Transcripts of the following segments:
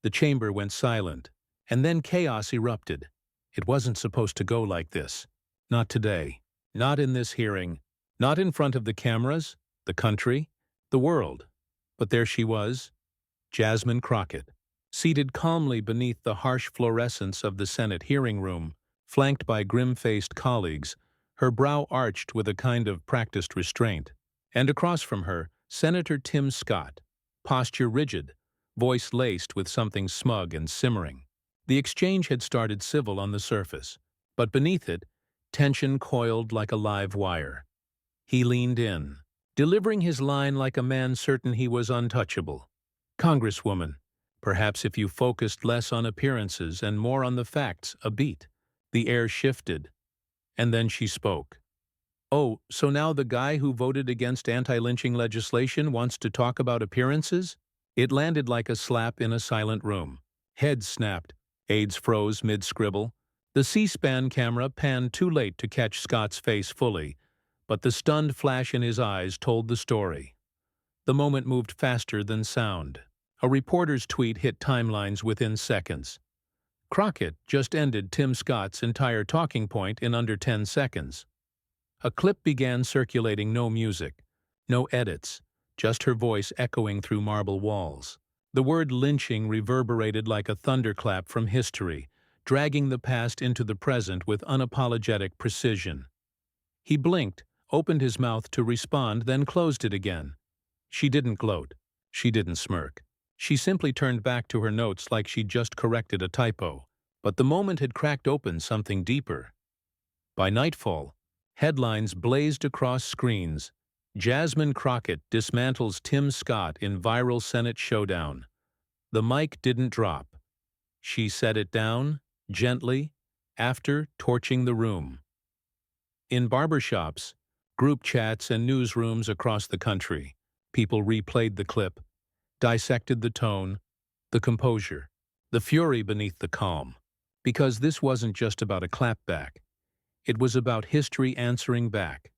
The chamber went silent, and then chaos erupted. It wasn't supposed to go like this. Not today. Not in this hearing. Not in front of the cameras, the country, the world. But there she was, Jasmine Crockett, seated calmly beneath the harsh fluorescence of the Senate hearing room, flanked by grim-faced colleagues, her brow arched with a kind of practiced restraint. And across from her, Senator Tim Scott, posture rigid, voice laced with something smug and simmering. The exchange had started civil on the surface, but beneath it, tension coiled like a live wire. He leaned in, delivering his line like a man certain he was untouchable. "Congresswoman, perhaps if you focused less on appearances and more on the facts, a beat." The air shifted, and then she spoke. "Oh, so now the guy who voted against anti-lynching legislation wants to talk about appearances?" It landed like a slap in a silent room. Heads snapped. Aides froze mid-scribble. The C-SPAN camera panned too late to catch Scott's face fully, but the stunned flash in his eyes told the story. The moment moved faster than sound. A reporter's tweet hit timelines within seconds. Crockett just ended Tim Scott's entire talking point in under 10 seconds. A clip began circulating, no music, no edits, just her voice echoing through marble walls. The word lynching reverberated like a thunderclap from history, dragging the past into the present with unapologetic precision. He blinked, opened his mouth to respond, then closed it again. She didn't gloat. She didn't smirk. She simply turned back to her notes like she'd just corrected a typo. But the moment had cracked open something deeper. By nightfall, headlines blazed across screens. Jasmine Crockett dismantles Tim Scott in viral Senate showdown. The mic didn't drop. She set it down, gently, after torching the room. In barbershops, group chats, and newsrooms across the country, people replayed the clip, dissected the tone, the composure, the fury beneath the calm. Because this wasn't just about a clapback. It was about history answering back.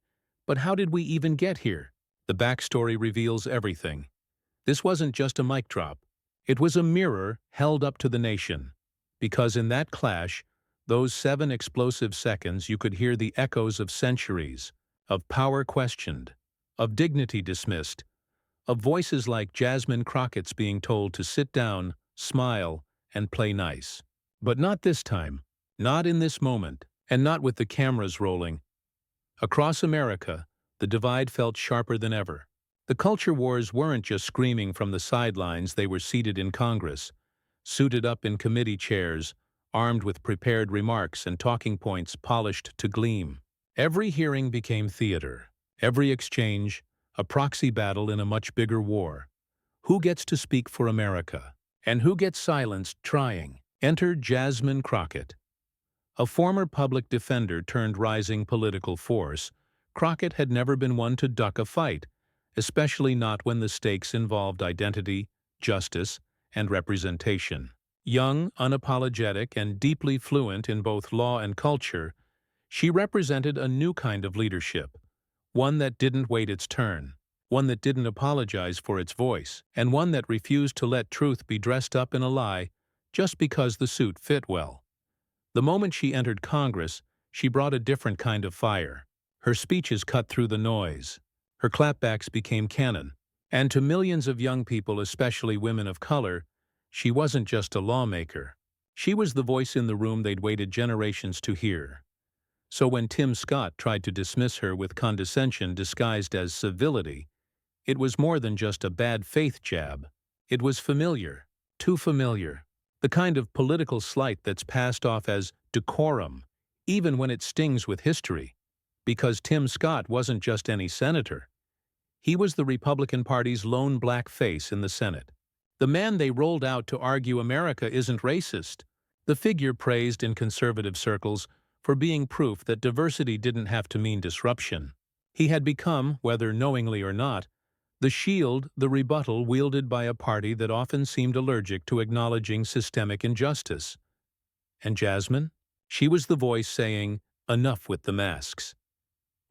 But how did we even get here? The backstory reveals everything. This wasn't just a mic drop. It was a mirror held up to the nation. Because in that clash, those 7 explosive seconds, you could hear the echoes of centuries, of power questioned, of dignity dismissed, of voices like Jasmine Crockett's being told to sit down, smile, and play nice. But not this time, not in this moment, and not with the cameras rolling. Across America, the divide felt sharper than ever. The culture wars weren't just screaming from the sidelines, they were seated in Congress, suited up in committee chairs, armed with prepared remarks and talking points polished to gleam. Every hearing became theater, every exchange, a proxy battle in a much bigger war. Who gets to speak for America? And who gets silenced trying? Enter Jasmine Crockett. A former public defender turned rising political force, Crockett had never been one to duck a fight, especially not when the stakes involved identity, justice, and representation. Young, unapologetic, and deeply fluent in both law and culture, she represented a new kind of leadership, one that didn't wait its turn, one that didn't apologize for its voice, and one that refused to let truth be dressed up in a lie just because the suit fit well. The moment she entered Congress, she brought a different kind of fire. Her speeches cut through the noise. Her clapbacks became canon. And to millions of young people, especially women of color, she wasn't just a lawmaker. She was the voice in the room they'd waited generations to hear. So when Tim Scott tried to dismiss her with condescension disguised as civility, it was more than just a bad faith jab. It was familiar, too familiar. The kind of political slight that's passed off as decorum, even when it stings with history. Because Tim Scott wasn't just any senator. He was the Republican Party's lone black face in the Senate. The man they rolled out to argue America isn't racist. The figure praised in conservative circles for being proof that diversity didn't have to mean disruption. He had become, whether knowingly or not, the shield, the rebuttal wielded by a party that often seemed allergic to acknowledging systemic injustice. And Jasmine? She was the voice saying, "Enough with the masks."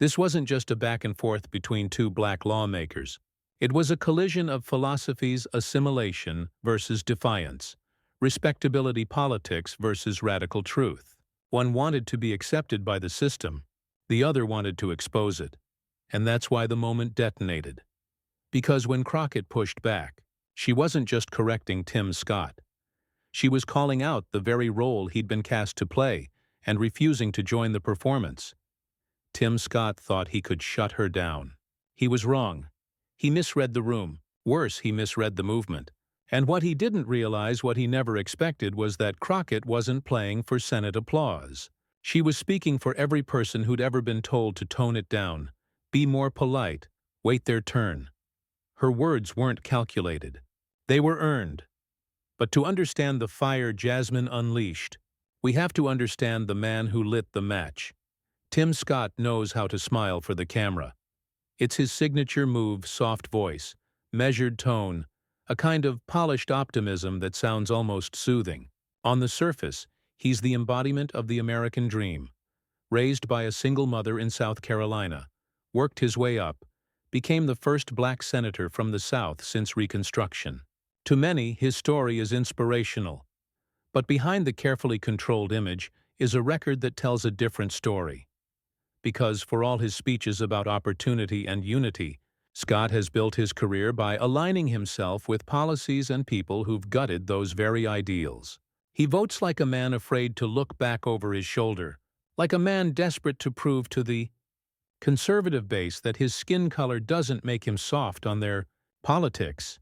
This wasn't just a back and forth between two black lawmakers. It was a collision of philosophies, assimilation versus defiance, Respectability politics versus radical truth. One wanted to be accepted by the system, the other wanted to expose it. And that's why the moment detonated. Because when Crockett pushed back, she wasn't just correcting Tim Scott. She was calling out the very role he'd been cast to play and refusing to join the performance. Tim Scott thought he could shut her down. He was wrong. He misread the room. Worse, he misread the movement. And what he didn't realize, what he never expected, was that Crockett wasn't playing for Senate applause. She was speaking for every person who'd ever been told to tone it down, be more polite, wait their turn. Her words weren't calculated. They were earned. But to understand the fire Jasmine unleashed, we have to understand the man who lit the match. Tim Scott knows how to smile for the camera. It's his signature move, soft voice, measured tone, a kind of polished optimism that sounds almost soothing. On the surface, he's the embodiment of the American dream. Raised by a single mother in South Carolina, worked his way up, became the first black senator from the South since Reconstruction. To many, his story is inspirational. But behind the carefully controlled image is a record that tells a different story. Because for all his speeches about opportunity and unity, Scott has built his career by aligning himself with policies and people who've gutted those very ideals. He votes like a man afraid to look back over his shoulder, like a man desperate to prove to the conservative base that his skin color doesn't make him soft on their politics.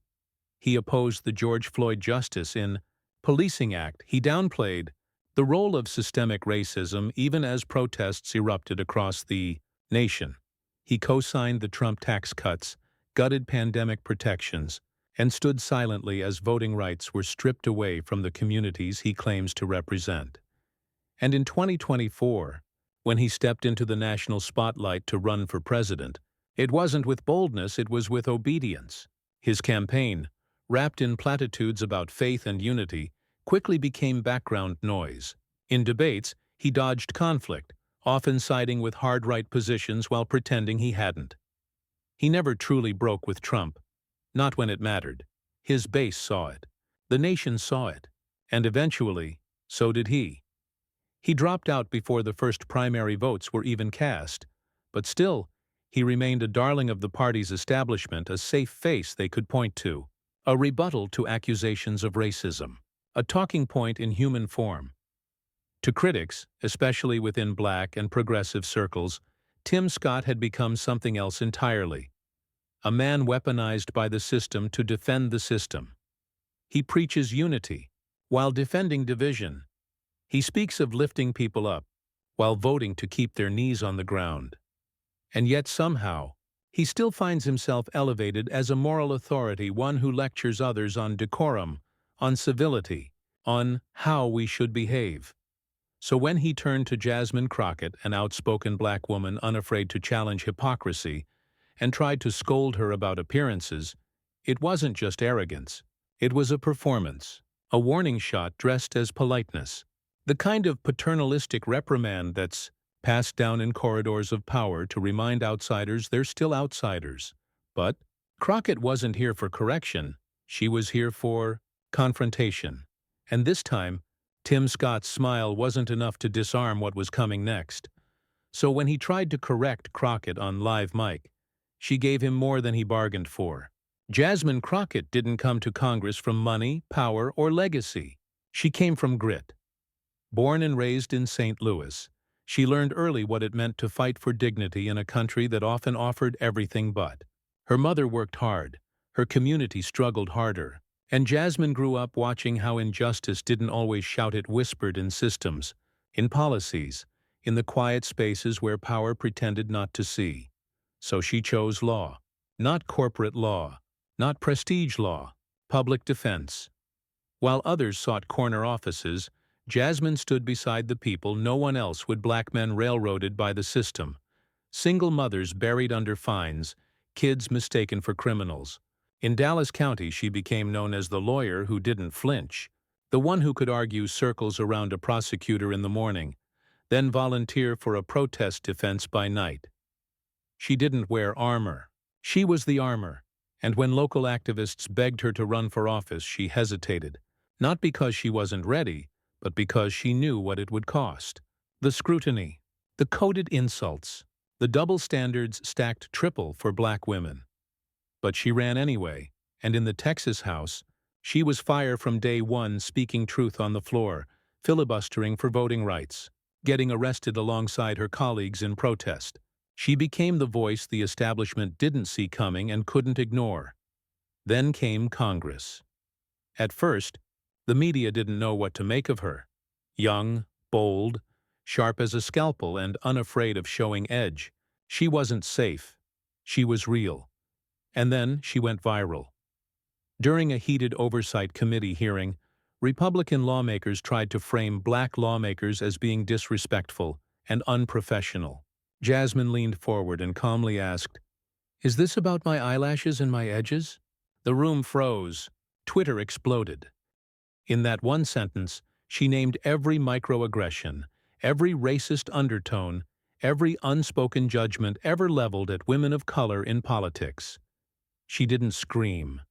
He opposed the George Floyd Justice in Policing Act. He downplayed the role of systemic racism even as protests erupted across the nation. He co-signed the Trump tax cuts, gutted pandemic protections, and stood silently as voting rights were stripped away from the communities he claims to represent. And in 2024, when he stepped into the national spotlight to run for president, it wasn't with boldness, it was with obedience. His campaign, wrapped in platitudes about faith and unity, quickly became background noise. In debates, he dodged conflict, often siding with hard-right positions while pretending he hadn't. He never truly broke with Trump, not when it mattered. His base saw it. The nation saw it. And eventually, so did he. He dropped out before the first primary votes were even cast, but still, he remained a darling of the party's establishment, a safe face they could point to, a rebuttal to accusations of racism, a talking point in human form. To critics, especially within black and progressive circles, Tim Scott had become something else entirely. A man weaponized by the system to defend the system. He preaches unity, while defending division. He speaks of lifting people up, while voting to keep their knees on the ground. And yet somehow, he still finds himself elevated as a moral authority, one who lectures others on decorum, on civility, on how we should behave. So when he turned to Jasmine Crockett, an outspoken black woman unafraid to challenge hypocrisy, and tried to scold her about appearances, it wasn't just arrogance. It was a performance, a warning shot dressed as politeness, the kind of paternalistic reprimand that's passed down in corridors of power to remind outsiders they're still outsiders. But Crockett wasn't here for correction. She was here for confrontation. And this time, Tim Scott's smile wasn't enough to disarm what was coming next. So when he tried to correct Crockett on live mic, she gave him more than he bargained for. Jasmine Crockett didn't come to Congress from money, power, or legacy. She came from grit. Born and raised in St. Louis, she learned early what it meant to fight for dignity in a country that often offered everything but. Her mother worked hard. Her community struggled harder. And Jasmine grew up watching how injustice didn't always shout, it whispered in systems, in policies, in the quiet spaces where power pretended not to see. So she chose law. Not corporate law, not prestige law, public defense. While others sought corner offices, Jasmine stood beside the people. No one else would. Black men railroaded by the system, single mothers buried under fines, kids mistaken for criminals. In Dallas County, she became known as the lawyer who didn't flinch, the one who could argue circles around a prosecutor in the morning, then volunteer for a protest defense by night. She didn't wear armor. She was the armor, and when local activists begged her to run for office, she hesitated, Not because she wasn't ready, but because she knew what it would cost. The scrutiny, the coded insults, the double standards stacked triple for black women. But she ran anyway, and in the Texas House, she was fire from day one, speaking truth on the floor, filibustering for voting rights, getting arrested alongside her colleagues in protest. She became the voice the establishment didn't see coming and couldn't ignore. Then came Congress. At first, the media didn't know what to make of her. Young, bold, sharp as a scalpel and unafraid of showing edge. She wasn't safe. She was real. And then she went viral. During a heated oversight committee hearing, Republican lawmakers tried to frame black lawmakers as being disrespectful and unprofessional. Jasmine leaned forward and calmly asked, "Is this about my eyelashes and my edges?" The room froze. Twitter exploded. In that one sentence, she named every microaggression, every racist undertone, every unspoken judgment ever leveled at women of color in politics. She didn't scream.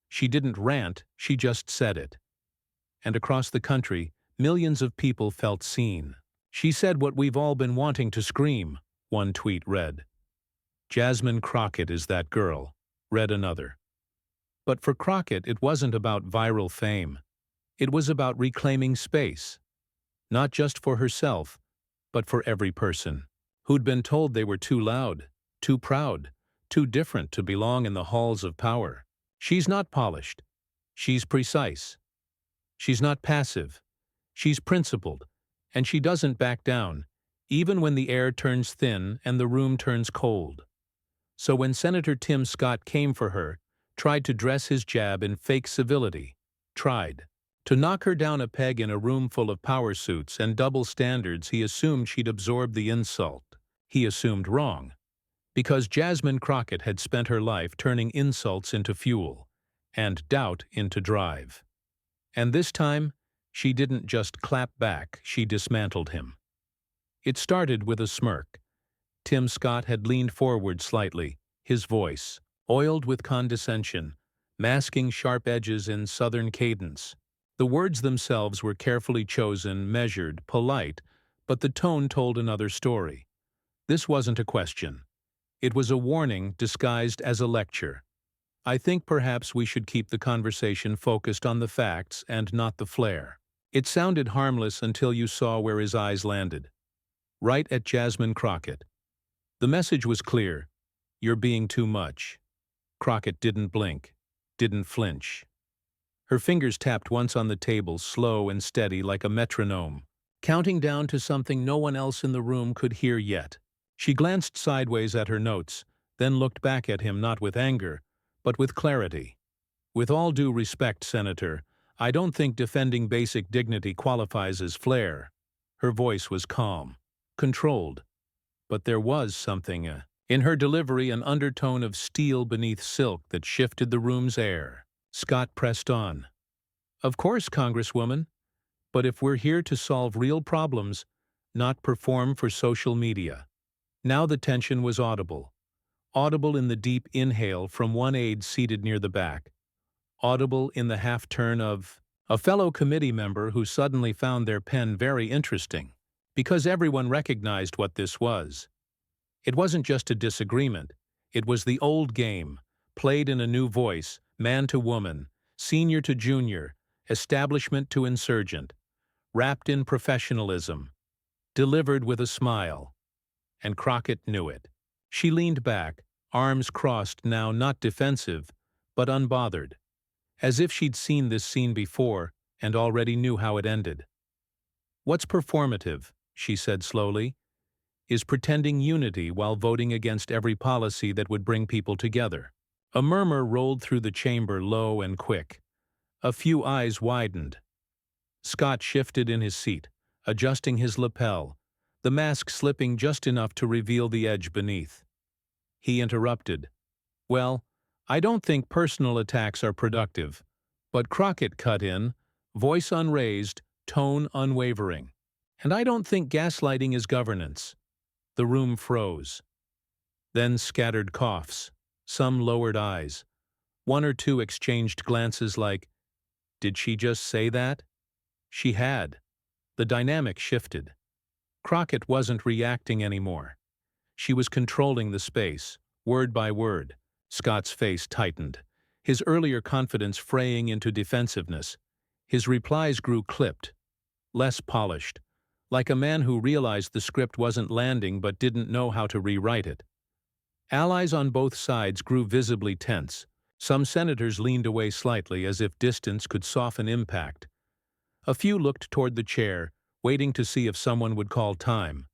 She didn't rant, she just said it. And across the country, millions of people felt seen. "She said what we've all been wanting to scream," one tweet read. "Jasmine Crockett is that girl," read another. But for Crockett, it wasn't about viral fame. It was about reclaiming space, not just for herself, but for every person who'd been told they were too loud, too proud, too different to belong in the halls of power. She's not polished. She's precise. She's not passive. She's principled, and she doesn't back down, even when the air turns thin and the room turns cold. So when Senator Tim Scott came for her, tried to dress his jab in fake civility, tried to knock her down a peg in a room full of power suits and double standards, he assumed she'd absorb the insult. He assumed wrong, because Jasmine Crockett had spent her life turning insults into fuel and doubt into drive. And this time, she didn't just clap back, she dismantled him. It started with a smirk. Tim Scott had leaned forward slightly, his voice oiled with condescension, masking sharp edges in Southern cadence. The words themselves were carefully chosen, measured, polite, but the tone told another story. This wasn't a question. It was a warning disguised as a lecture. "I think perhaps we should keep the conversation focused on the facts and not the flair." It sounded harmless until you saw where his eyes landed. Right at Jasmine Crockett. The message was clear. You're being too much. Crockett didn't blink, didn't flinch. Her fingers tapped once on the table, slow and steady like a metronome, counting down to something no one else in the room could hear yet. She glanced sideways at her notes, then looked back at him not with anger, but with clarity. "With all due respect, Senator, I don't think defending basic dignity qualifies as flair." Her voice was calm, controlled, but there was something in her delivery, an undertone of steel beneath silk that shifted the room's air. Scott pressed on. "Of course, Congresswoman, but if we're here to solve real problems, not perform for social media." Now the tension was audible. Audible in the deep inhale from one aide seated near the back. Audible in the half-turn of a fellow committee member who suddenly found their pen very interesting, because everyone recognized what this was. It wasn't just a disagreement. It was the old game, played in a new voice, man to woman, senior to junior, establishment to insurgent, wrapped in professionalism, delivered with a smile. And Crockett knew it. She leaned back, arms crossed now, not defensive, but unbothered, as if she'd seen this scene before and already knew how it ended. "What's performative," she said slowly, "is pretending unity while voting against every policy that would bring people together." A murmur rolled through the chamber, low and quick. A few eyes widened. Scott shifted in his seat, adjusting his lapel, the mask slipping just enough to reveal the edge beneath. He interrupted. "Well, I don't think personal attacks are productive." But Crockett cut in, voice unraised, tone unwavering. "And I don't think gaslighting is governance." The room froze. Then scattered coughs, some lowered eyes. One or two exchanged glances like, Did she just say that? She had. The dynamic shifted. Crockett wasn't reacting anymore. She was controlling the space, word by word. Scott's face tightened, his earlier confidence fraying into defensiveness. His replies grew clipped, less polished, like a man who realized the script wasn't landing but didn't know how to rewrite it. Allies on both sides grew visibly tense. Some senators leaned away slightly as if distance could soften impact. A few looked toward the chair, waiting to see if someone would call time.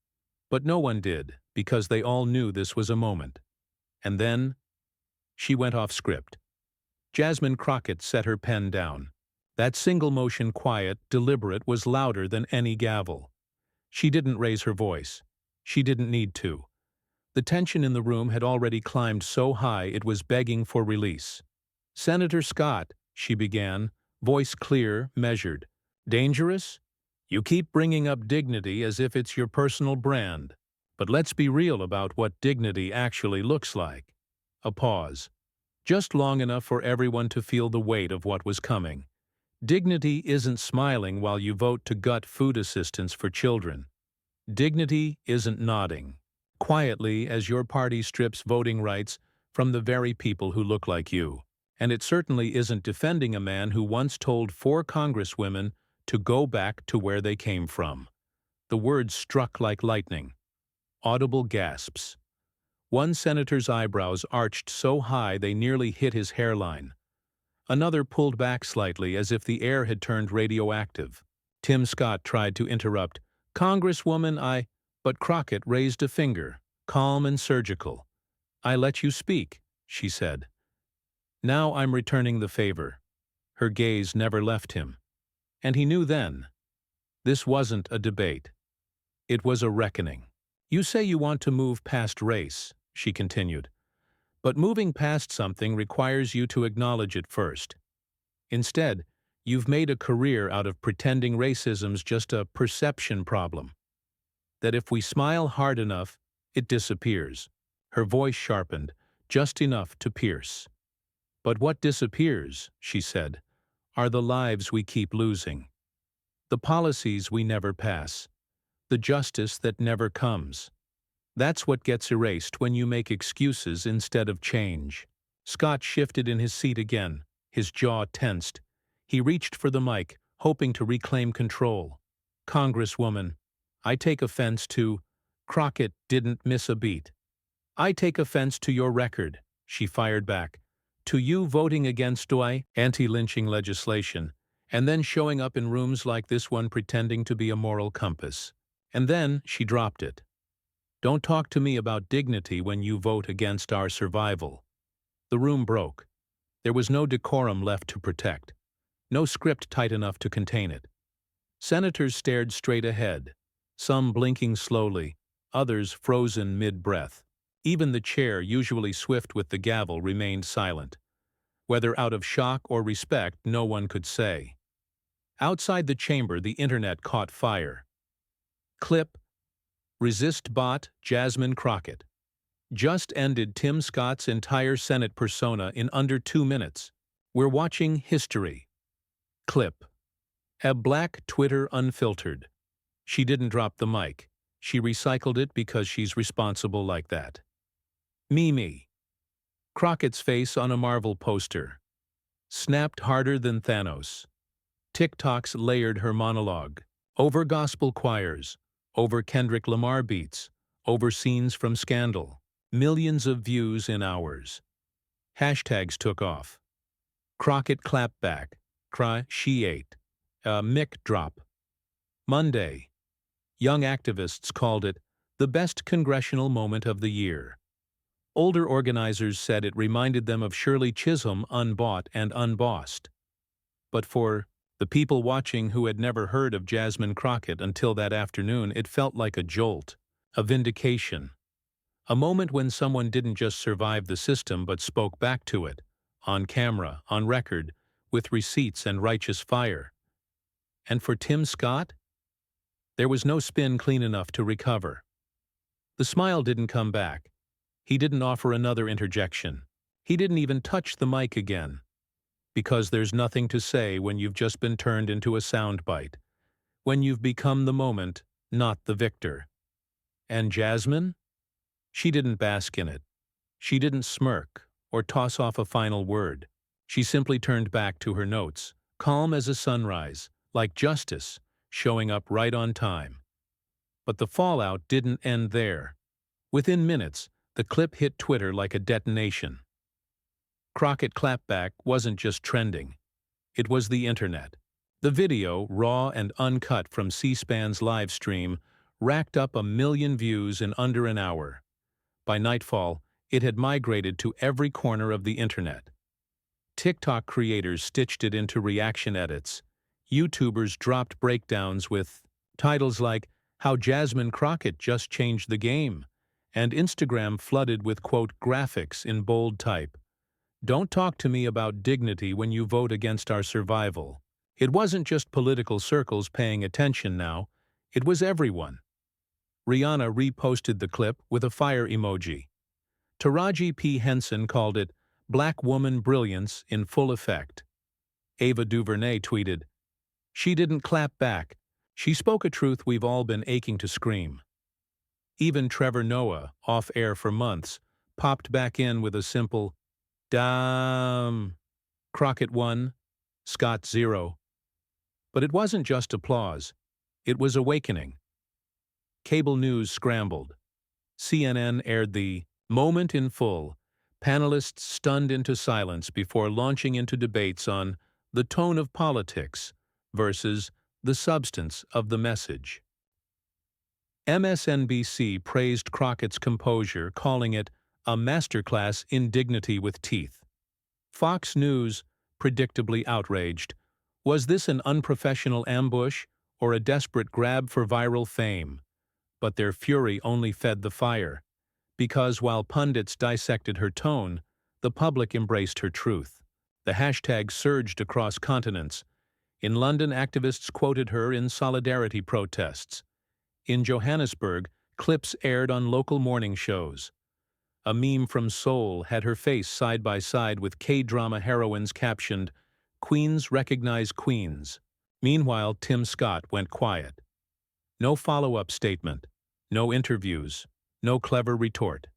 But no one did, because they all knew this was a moment. And then, she went off script. Jasmine Crockett set her pen down. That single motion, quiet, deliberate, was louder than any gavel. She didn't raise her voice. She didn't need to. The tension in the room had already climbed so high it was begging for release. "Senator Scott," she began, voice clear, measured. "Dangerous? You keep bringing up dignity as if it's your personal brand. But let's be real about what dignity actually looks like." A pause. Just long enough for everyone to feel the weight of what was coming. Dignity isn't smiling while you vote to gut food assistance for children. Dignity isn't nodding quietly as your party strips voting rights from the very people who look like you. And it certainly isn't defending a man who once told 4 congresswomen to go back to where they came from. The words struck like lightning. Audible gasps. One senator's eyebrows arched so high they nearly hit his hairline. Another pulled back slightly as if the air had turned radioactive. Tim Scott tried to interrupt. "Congresswoman, But Crockett raised a finger, calm and surgical. "I let you speak," she said. "Now I'm returning the favor." Her gaze never left him. And he knew then. This wasn't a debate. It was a reckoning. "You say you want to move past race," she continued. "But moving past something requires you to acknowledge it first. Instead, you've made a career out of pretending racism's just a perception problem. That if we smile hard enough, it disappears." Her voice sharpened, just enough to pierce. "But what disappears," she said, "are the lives we keep losing. The policies we never pass. The justice that never comes. That's what gets erased when you make excuses instead of change." Scott shifted in his seat again, his jaw tensed. He reached for the mic, hoping to reclaim control. "Congresswoman, I take offense to—" Crockett didn't miss a beat. "I take offense to your record," she fired back. "To you voting against anti-lynching legislation, and then showing up in rooms like this one pretending to be a moral compass." And then she dropped it. "Don't talk to me about dignity when you vote against our survival." The room broke. There was no decorum left to protect. No script tight enough to contain it. Senators stared straight ahead, some blinking slowly, others frozen mid-breath. Even the chair, usually swift with the gavel, remained silent. Whether out of shock or respect, no one could say. Outside the chamber, the internet caught fire. Clip: "Resist bot Jasmine Crockett. Just ended Tim Scott's entire Senate persona in under 2 minutes. We're watching history." Clip: "A black Twitter unfiltered." She didn't drop the mic. She recycled it because she's responsible like that. Mimi. Crockett's face on a Marvel poster. Snapped harder than Thanos. TikToks layered her monologue. Over gospel choirs. Over Kendrick Lamar beats. Over scenes from Scandal. Millions of views in hours. Hashtags took off. Crockett clapped back. She ate. Mic drop. Monday. Young activists called it the best congressional moment of the year. Older organizers said it reminded them of Shirley Chisholm unbought and unbossed. But for the people watching who had never heard of Jasmine Crockett until that afternoon, it felt like a jolt, a vindication. A moment when someone didn't just survive the system but spoke back to it, on camera, on record, with receipts and righteous fire. And for Tim Scott? There was no spin clean enough to recover. The smile didn't come back. He didn't offer another interjection. He didn't even touch the mic again. Because there's nothing to say when you've just been turned into a soundbite. When you've become the moment, not the victor. And Jasmine? She didn't bask in it. She didn't smirk or toss off a final word. She simply turned back to her notes, calm as a sunrise, like justice, showing up right on time. But the fallout didn't end there. Within minutes, the clip hit Twitter like a detonation. Crockett clapback wasn't just trending. It was the internet. The video, raw and uncut from C-SPAN's live stream, racked up 1 million views in under an hour. By nightfall, it had migrated to every corner of the internet. TikTok creators stitched it into reaction edits. YouTubers dropped breakdowns with titles like, "How Jasmine Crockett Just Changed the Game," and Instagram flooded with, quote, graphics in bold type. "Don't talk to me about dignity when you vote against our survival." It wasn't just political circles paying attention now, it was everyone. Rihanna reposted the clip with a fire emoji. Taraji P. Henson called it "Black woman brilliance in full effect." Ava DuVernay tweeted, "She didn't clap back. She spoke a truth we've all been aching to scream." Even Trevor Noah, off air for months, popped back in with a simple, "Damn." Crockett 1, Scott 0. But it wasn't just applause. It was awakening. Cable news scrambled. CNN aired the moment in full, panelists stunned into silence before launching into debates on the tone of politics versus the substance of the message. MSNBC praised Crockett's composure, calling it a masterclass in dignity with teeth. Fox News, predictably outraged, was this an unprofessional ambush or a desperate grab for viral fame? But their fury only fed the fire, because while pundits dissected her tone, the public embraced her truth. The hashtag surged across continents. In London, activists quoted her in solidarity protests. In Johannesburg, clips aired on local morning shows. A meme from Seoul had her face side by side with K-drama heroines captioned, "Queens recognize queens." Meanwhile, Tim Scott went quiet. No follow-up statement, no interviews, no clever retort.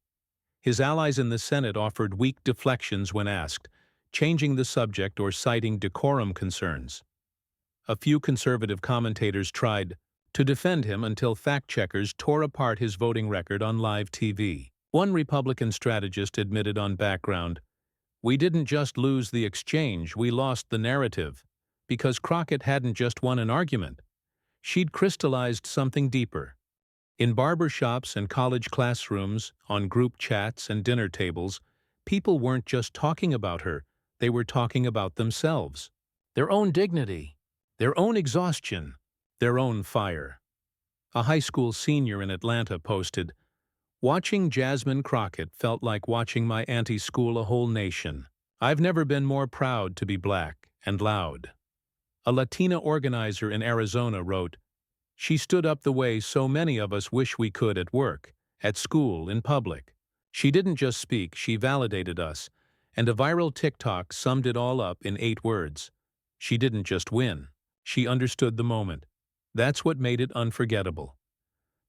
His allies in the Senate offered weak deflections when asked, changing the subject or citing decorum concerns. A few conservative commentators tried to defend him until fact-checkers tore apart his voting record on live TV. One Republican strategist admitted on Background, "We didn't just lose the exchange, we lost the narrative, because Crockett hadn't just won an argument. She'd crystallized something deeper." In barbershops and college classrooms, on group chats and dinner tables, people weren't just talking about her, they were talking about themselves. Their own dignity, their own exhaustion, their own fire. A high school senior in Atlanta posted, "Watching Jasmine Crockett felt like watching my auntie school a whole nation. I've never been more proud to be black and loud." A Latina organizer in Arizona wrote, "She stood up the way so many of us wish we could at work, at school, in public. She didn't just speak, she validated us." And a viral TikTok summed it all up in 8 words. She didn't just win. She understood the moment. That's what made it unforgettable.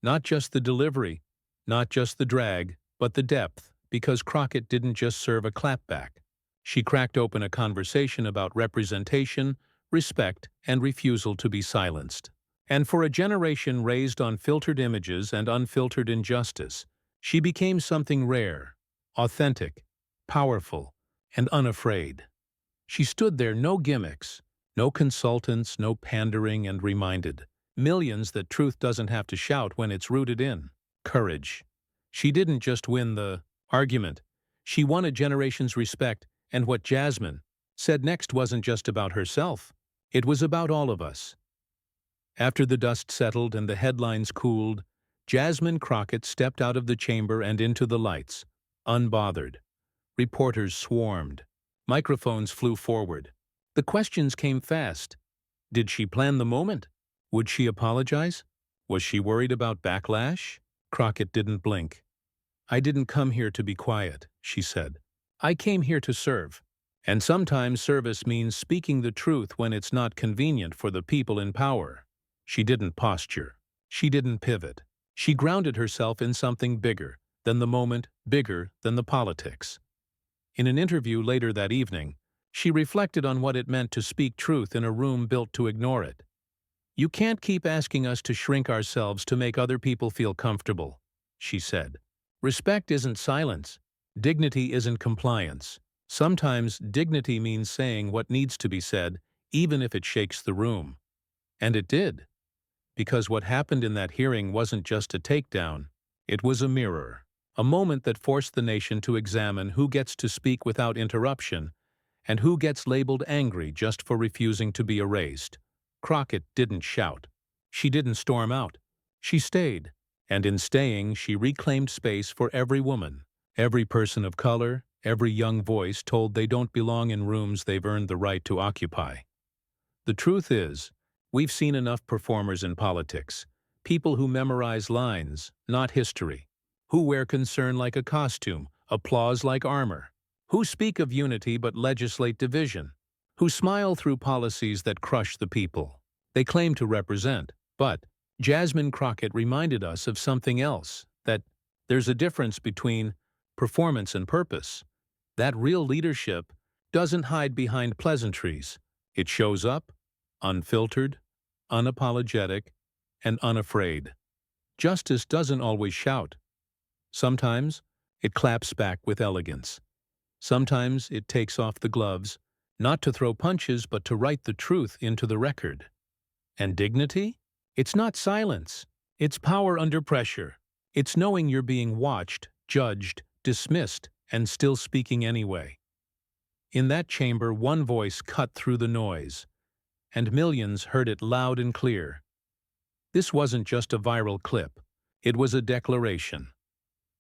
Not just the delivery, not just the drag, but the depth, because Crockett didn't just serve a clapback. She cracked open a conversation about representation, respect, and refusal to be silenced. And for a generation raised on filtered images and unfiltered injustice, she became something rare, authentic, powerful, and unafraid. She stood there, no gimmicks, no consultants, no pandering, and reminded millions that truth doesn't have to shout when it's rooted in courage. She didn't just win the argument. She won a generation's respect, and what Jasmine said next wasn't just about herself. It was about all of us. After the dust settled and the headlines cooled, Jasmine Crockett stepped out of the chamber and into the lights, unbothered. Reporters swarmed. Microphones flew forward. The questions came fast. Did she plan the moment? Would she apologize? Was she worried about backlash? Crockett didn't blink. "I didn't come here to be quiet," she said. "I came here to serve." And sometimes service means speaking the truth when it's not convenient for the people in power. She didn't posture. She didn't pivot. She grounded herself in something bigger than the moment, bigger than the politics. In an interview later that evening, she reflected on what it meant to speak truth in a room built to ignore it. "You can't keep asking us to shrink ourselves to make other people feel comfortable," she said. "Respect isn't silence. Dignity isn't compliance. Sometimes dignity means saying what needs to be said, even if it shakes the room." And it did, because what happened in that hearing wasn't just a takedown, it was a mirror, a moment that forced the nation to examine who gets to speak without interruption and who gets labeled angry just for refusing to be erased. Crockett didn't shout. She didn't storm out. She stayed, and in staying, she reclaimed space for every woman, every person of color, every young voice told they don't belong in rooms they've earned the right to occupy. The truth is, we've seen enough performers in politics, people who memorize lines, not history, who wear concern like a costume, applause like armor, who speak of unity but legislate division, who smile through policies that crush the people they claim to represent. But Jasmine Crockett reminded us of something else, that there's a difference between performance and purpose. That real leadership doesn't hide behind pleasantries. It shows up, unfiltered, unapologetic, and unafraid. Justice doesn't always shout. Sometimes it claps back with elegance. Sometimes it takes off the gloves, not to throw punches but to write the truth into the record. And dignity? It's not silence. It's power under pressure. It's knowing you're being watched, judged, dismissed, and still speaking anyway. In that chamber, one voice cut through the noise, and millions heard it loud and clear. This wasn't just a viral clip. It was a declaration.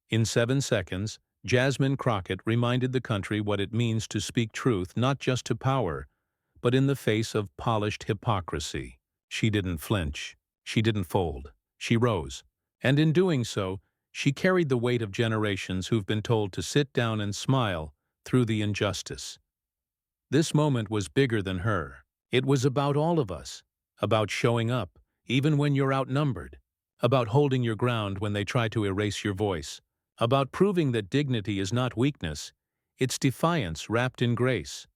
In 7 seconds, Jasmine Crockett reminded the country what it means to speak truth not just to power, but in the face of polished hypocrisy. She didn't flinch. She didn't fold. She rose. And in doing so, she carried the weight of generations who've been told to sit down and smile through the injustice. This moment was bigger than her. It was about all of us, about showing up, even when you're outnumbered, about holding your ground when they try to erase your voice, about proving that dignity is not weakness, it's defiance wrapped in grace.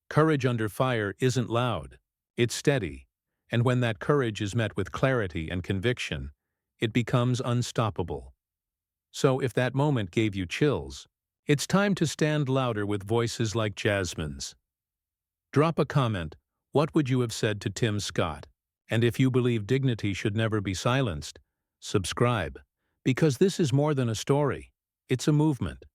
Courage under fire isn't loud, it's steady, and when that courage is met with clarity and conviction, it becomes unstoppable. So if that moment gave you chills, it's time to stand louder with voices like Jasmine's. Drop a comment. What would you have said to Tim Scott? And if you believe dignity should never be silenced, subscribe, because this is more than a story. It's a movement.